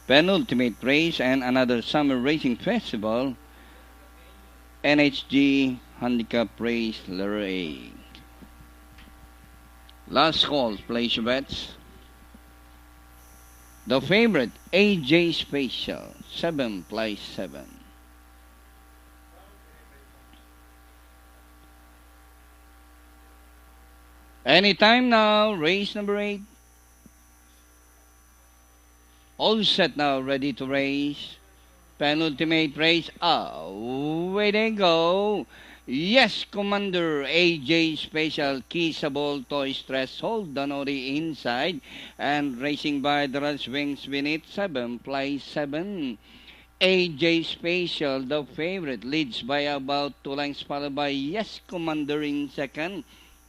penultimate race and another summer racing festival, NHG Handicap Race Letter A. Last call, place your bets. The favorite, AJ Special, 7 plays 7. Anytime now, race number 8. All set now, ready to race. Penultimate race, away they go. Yes, Commander, AJ Special, Kissable Toys Threshold, Danori inside, and racing by the Rush Wings Beneath, 7 plays 7. AJ Special, the favorite, leads by about 2 lengths, followed by Yes, Commander in second.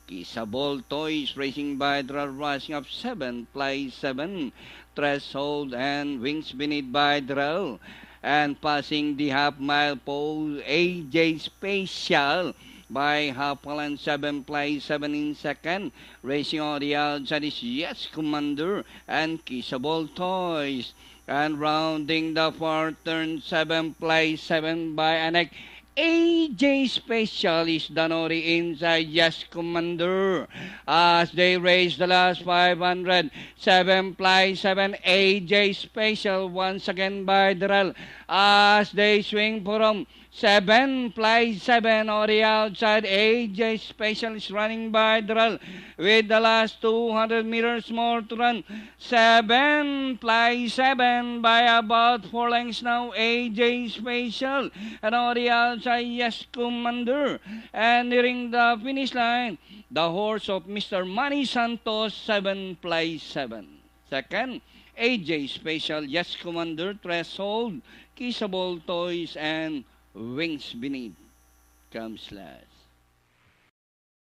Kissable Toys racing by the rushing up 7 plays 7. Threshold and Wings Beneath by Drell. And passing the half-mile pole, AJ Special by half-mile and 7 plays 7 in second. Racing on the outside is Yes Commander and Kissable Toys. And rounding the far turn, 7 plays 7 by Anek. AJ Special is Danori inside Yes Commander as they race the last 500. 7 plays 7. AJ Special once again by Drell as they swing from 7 plays 7 on the outside. AJ Special is running by Drell with the last 200 meters more to run. 7 plays 7 by about 4 lengths now. AJ Special and on the outside Yes Commander, and nearing the finish line the horse of Mr. Manny Santos, 7 plays 7. Second, AJ Special, Yes Commander, Threshold, Kissable Toys, and Wings Beneath comes last.